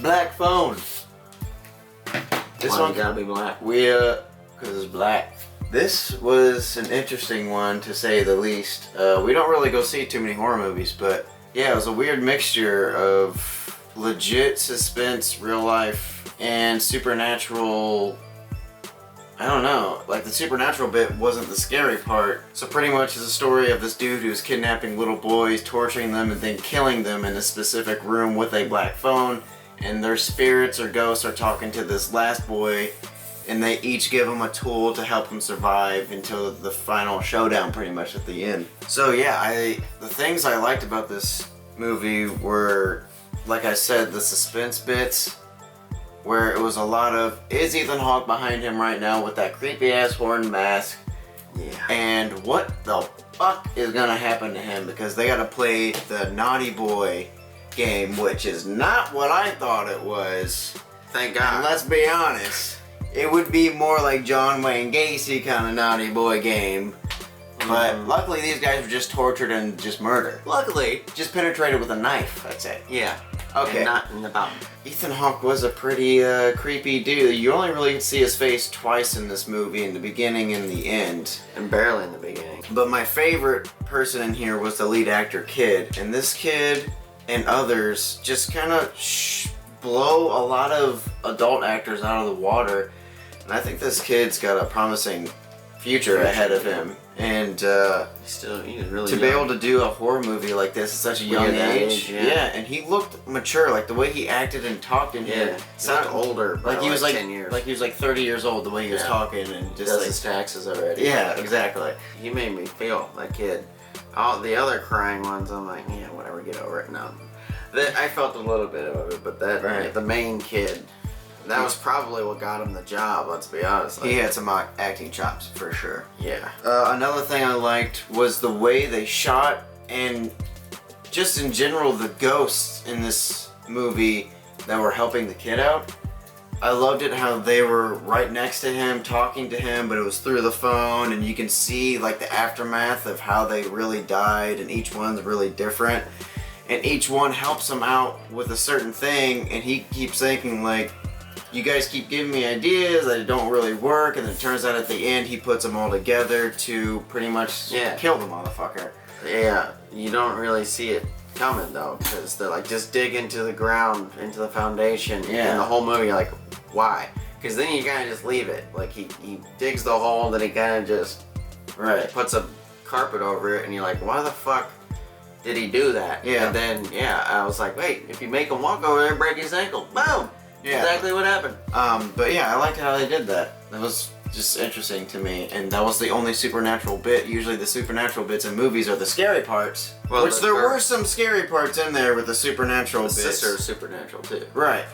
black phone. This Why one you gotta be black? because it's black. This was an interesting one to say the least. We don't really go see too many horror movies, but yeah, it was a weird mixture of legit suspense, real life, and supernatural. I don't know, like the supernatural bit wasn't the scary part. So pretty much it's a story of this dude who's kidnapping little boys, torturing them, and then killing them in a specific room with a black phone. And their spirits or ghosts are talking to this last boy, and they each give him a tool to help him survive until the final showdown pretty much at the end. So yeah, the things I liked about this movie were, like I said, the suspense bits, where it was a lot of, is Ethan Hawke behind him right now with that creepy ass horn mask? Yeah. And what the fuck is gonna happen to him, because they gotta play the naughty boy game, which is not what I thought it was. Thank And God. let's be honest, it would be more like John Wayne Gacy kind of naughty boy game. But luckily these guys were just tortured and just murdered. Luckily, Just penetrated with a knife, that's it. yeah. Okay. And not in the bottom. Ethan Hawke was a pretty creepy dude. You only really see his face twice in this movie, in the beginning and the end. And barely in the beginning. But my favorite person in here was the lead actor, Kid. And this kid and others just kind of blow a lot of adult actors out of the water. And I think this kid's got a promising future ahead of him. And He's really to be able to do a horror movie like this at such a young that age, age, yeah. and he looked mature, like the way he acted and talked in here. sounded older, Like he was like 10 years. like he was like 30 years old the way he was Yeah. talking and just does like his taxes already. yeah, exactly. He made me feel that kid. All the other crying ones, I'm like, yeah, whatever, get over it. No, I felt a little bit of it, but that Right. the main kid, that was probably what got him the job. Let's be honest. He had some acting chops for sure. Yeah. Another thing I liked was the way they shot, and just in general the ghosts in this movie that were helping the kid out. I loved it how they were right next to him, talking to him, but it was through the phone, and you can see like the aftermath of how they really died, and each one's really different. And each one helps him out with a certain thing, and he keeps thinking like, you guys keep giving me ideas that don't really work, and then it turns out at the end he puts them all together to pretty much kill the motherfucker. Yeah, you don't really see it coming though, because they're like, just dig into the ground, into the foundation. Yeah. And the whole movie, you're like, why? Because then you kind of just leave it. Like he digs the hole, then he kind of just puts a carpet over it, and you're like, why the fuck did he do that? Yeah. And then I was like, wait, if you make him walk over there and break his ankle, boom. Yeah. Exactly what happened. But yeah, I liked how they did that. That was just interesting to me, and that was the only supernatural bit. Usually the supernatural bits in movies are the scary parts, Well, which there were some scary parts in there with the supernatural The bits. sister is supernatural too. Right.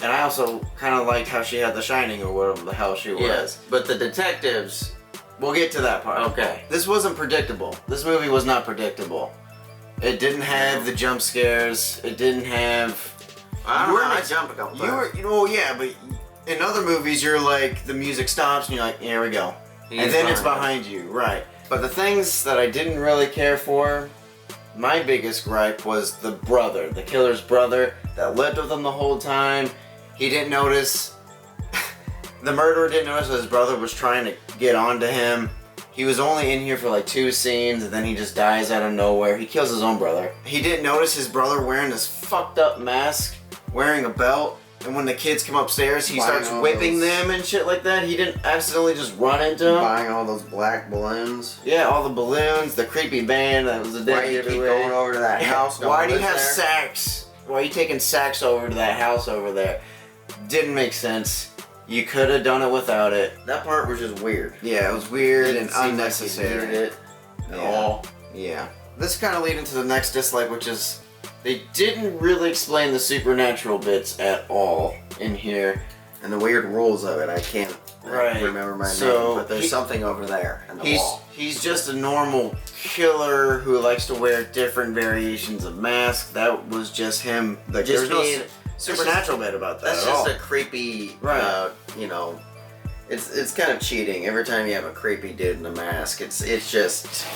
And I also kind of liked how she had the Shining or whatever the hell she was. Yes, but the detectives. We'll get to that part. Okay. This wasn't predictable. This movie was not predictable. It didn't have the jump scares. It didn't have... I don't know. I jumped a couple times. Yeah, but in other movies, you're like, the music stops and you're like, here we go. And then it's behind you, right. But the things that I didn't really care for, my biggest gripe was the brother, the killer's brother that lived with him the whole time. He didn't notice, the murderer didn't notice that his brother was trying to get onto him. He was only in here for like 2 scenes, and then he just dies out of nowhere. He kills his own brother. He didn't notice his brother wearing this fucked up mask, wearing a belt, and when the kids come upstairs, he starts whipping them and shit like that. He didn't accidentally just run into them. Buying all those black balloons. Yeah, all the balloons, the creepy band that was a Why do you keep going over to that house? Why do you have sacks? Why are you taking sacks over to that house over there? Didn't make sense. You could have done it without it. That part was just weird. Yeah, it was weird and Didn't seem like he unnecessary. needed it at all. Yeah. This kind of leads into the next dislike, which is they didn't really explain the supernatural bits at all in here. And the weird rules of it, I can't remember my name, but there's something over there in the wall. He's just a normal killer who likes to wear different variations of masks. That was just him. Like, there's no supernatural bit about that That's at all. just a creepy, it's kind of cheating. Every time you have a creepy dude in a mask, it's just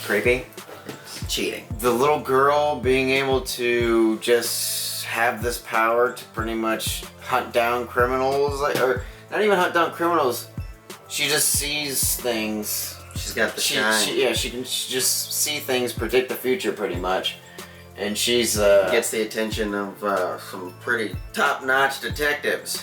creepy. It's cheating. The little girl being able to just have this power to pretty much hunt down criminals, like, or not even hunt down criminals. She just sees things. She's got the shine. She can just see things, predict the future pretty much. And she's gets the attention of some pretty top-notch detectives.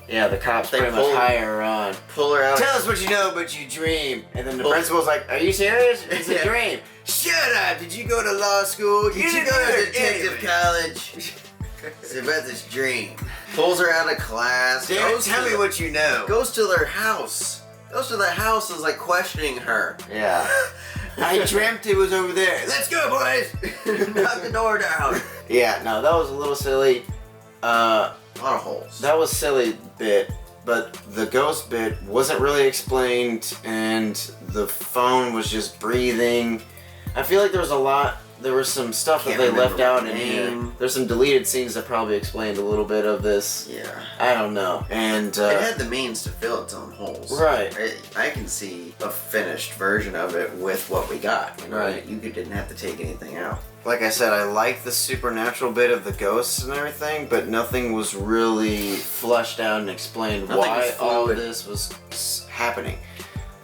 Yeah, the cops They pretty much pull- hire her on. Pull her out. Tell us what you know, but you dream. And then the Pull- principal's like, "Are you serious? It's a Yeah. dream." Shut up! Did you go to law school? Did you go to detective college? It's about this dream. Pulls her out of class. Damn it, tell me what you know. Goes to their house. Goes to the house and is like questioning her. Yeah. I dreamt it was over there. Let's go, boys! Knock the door down. Yeah, no, that was a little silly. A lot of holes. That was silly bit, but the ghost bit wasn't really explained, and the phone was just breathing. I feel like there was some stuff that Can't they remember left out the in here. name. There's some deleted scenes that probably explained a little bit of this. Yeah. I don't know. And It had the means to fill its own holes. Right. I can see a finished version of it with what we got. You know? Right. You didn't have to take anything out. like I said, I like the supernatural bit of the ghosts and everything, but nothing was really flushed out and explained Nothing why was all fluid. this was happening.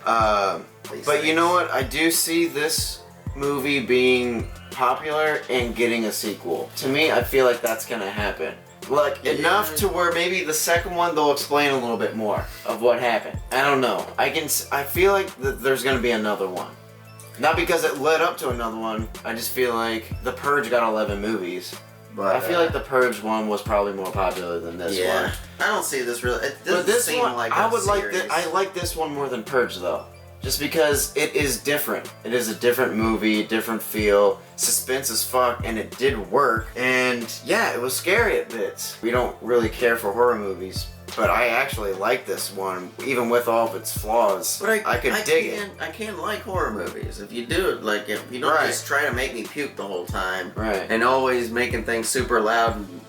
These But you things. know what? I do see this movie being popular and getting a sequel. To me, I feel like that's gonna happen. Like, enough to where maybe the second one they'll explain a little bit more of what happened. I don't know. I feel like there's gonna be another one. Not because it led up to another one. I just feel like The Purge got 11 movies. But I feel like The Purge one was probably more popular than this yeah. one. I don't see this really. It But doesn't this seem one, like I a would like series. this. I like this one more than Purge though, just because it is different. It is a different movie, different feel, suspense as fuck, and it did work. And yeah, it was scary at bits. We don't really care for horror movies, but I actually like this one, even with all of its flaws. But I could dig it. I can like horror movies if you do it. Like if you don't Right. just try to make me puke the whole time, Right. and always making things super loud and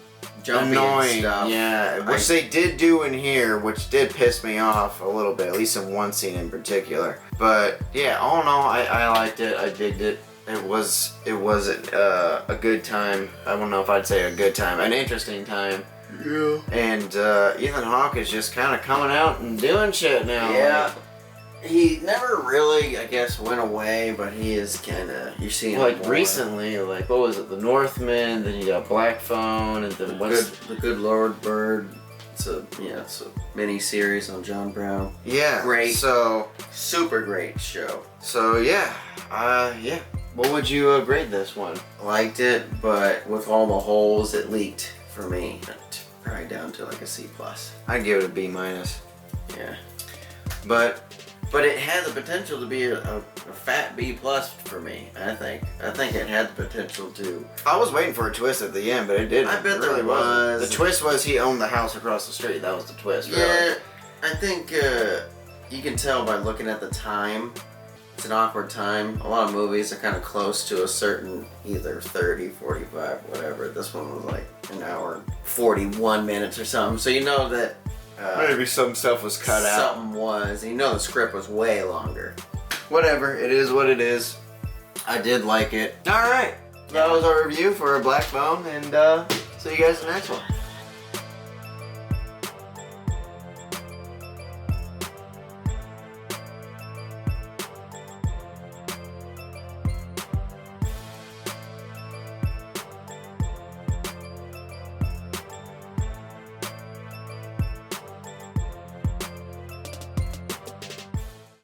jumpy Annoying, and stuff. yeah. Which they did do in here, which did piss me off a little bit, at least in one scene in particular. But yeah, all in all, I liked it. I digged it. It was a good time. I don't know if I'd say a good time, an interesting time. Yeah. And Ethan Hawke is just kind of coming out and doing shit now. Yeah. He never really, I guess, went away, but he is kind of. You're seeing Like him more. recently, like what was it? The Northman. Then you got Black Phone, and then what's The Good Lord Bird. It's a mini series on John Brown. yeah. Great. So Super great show. yeah. Yeah. What would you grade this one? Liked it, but with all the holes, it leaked for me. Probably down to like a C+. I'd give it a B minus. Yeah. But But it had the potential to be a fat B plus for me. I think it had the potential to. I was waiting for a twist at the end, but it didn't. I bet It there really was. wasn't. The twist was he owned the house across the street. That was the twist. Really. Yeah, I think you can tell by looking at the time. It's an awkward time. A lot of movies are kind of close to a certain either 30, 45, whatever. This one was like an hour and 41 minutes or something. So you know that Maybe some stuff was cut out. something was. You know the script was way longer. Whatever. It is what it is. I did like it. All right. That was our review for Black Phone, and see you guys in the next one.